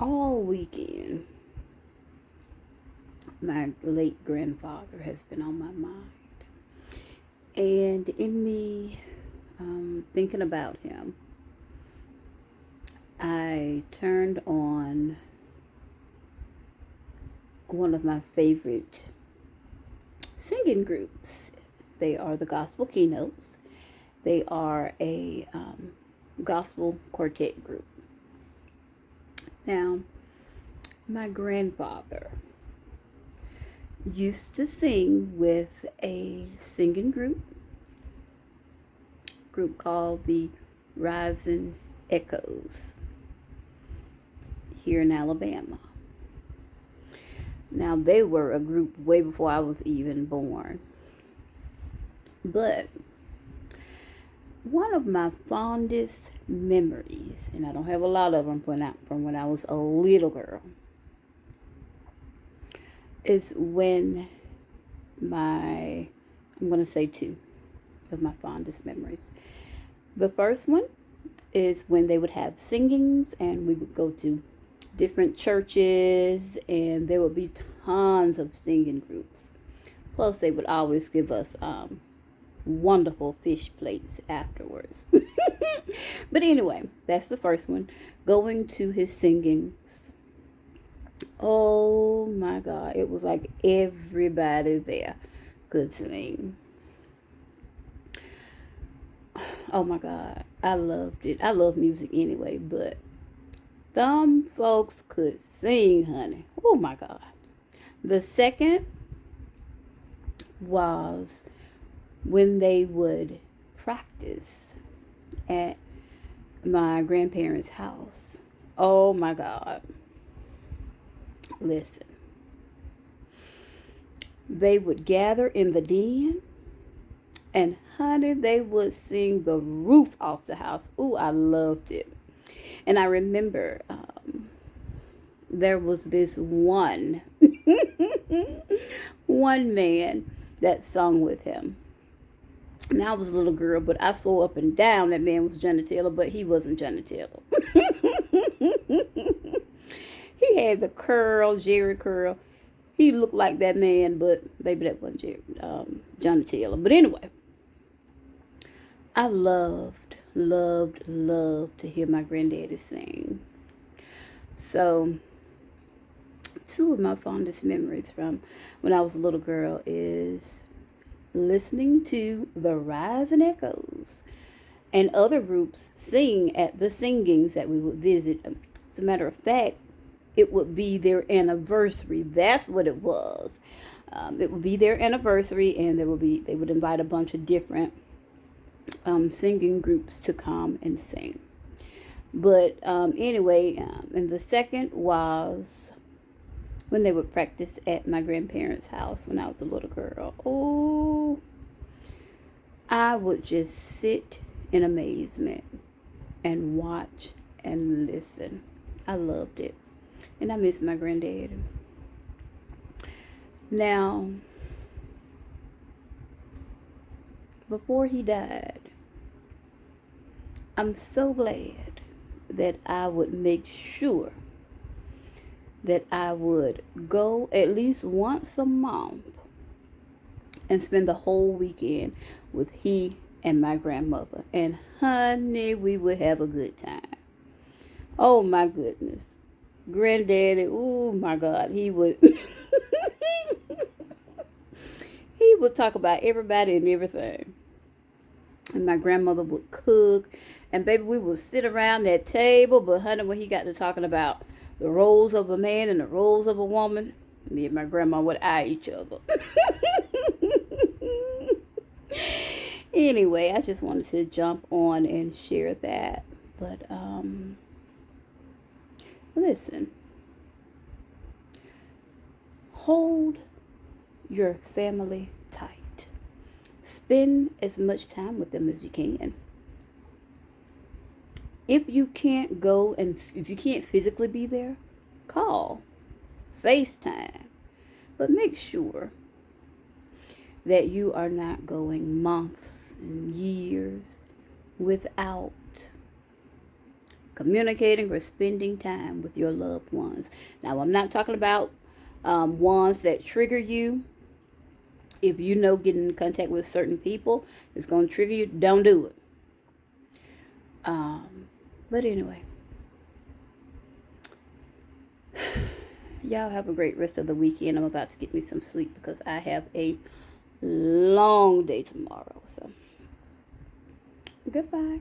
All weekend, my late grandfather has been on my mind. And in me thinking about him, I turned on one of my favorite singing groups. They are the Gospel Keynotes. They are a gospel quartet group. Now, my grandfather used to sing with a singing group called the Rising Echoes here in Alabama. Now, they were a group way before I was even born. But one of my fondest memories, and I don't have a lot of them from when I was a little girl, is when I'm going to say two of my fondest memories. The first one is when they would have singings and we would go to different churches and there would be tons of singing groups. Plus, they would always give us wonderful fish plates afterwards. But anyway, that's the first one. Going to his singings. Oh my God. It was like everybody there could sing. Oh my God. I loved it. I love music anyway, but them folks could sing, honey. Oh my God. The second was when they would practice at my grandparents' house. Oh my God. Listen. They would gather in the den and honey, they would sing the roof off the house. Ooh, I loved it. And I remember there was this one man that sung with him. And I was a little girl, but I saw up and down that man was Johnny Taylor, but he wasn't Johnny Taylor. He had the curl, Jerry curl. He looked like that man, but maybe that wasn't Johnny Taylor. But anyway, I loved to hear my granddaddy sing. So, two of my fondest memories from when I was a little girl is listening to the Rising Echoes and other groups sing at the singings that we would visit. As a matter of fact, it would be their anniversary. That's what it was. It would be their anniversary, and they would invite a bunch of different singing groups to come and sing. But anyway, and the second was when they would practice at my grandparents' house when I was a little girl. Oh, I would just sit in amazement and watch and listen. I loved it. And I miss my granddad. Now, before he died, I'm so glad that I would make sure that I would go at least once a month and spend the whole weekend with he and my grandmother. And honey, we would have a good time. Oh my goodness. Granddaddy, oh my God, he would he would talk about everybody and everything. And my grandmother would cook. And baby, we would sit around that table. But honey, when he got to talking about the roles of a man and the roles of a woman, me and my grandma would eye each other. Anyway, I just wanted to jump on and share that. But listen. Hold your family tight. Spend as much time with them as you can. If you can't go and if you can't physically be there, call, FaceTime. But make sure that you are not going months and years without communicating or spending time with your loved ones. Now, I'm not talking about ones that trigger you. If you know getting in contact with certain people is going to trigger you, don't do it. But anyway, y'all have a great rest of the weekend. I'm about to get me some sleep because I have a long day tomorrow. So, goodbye.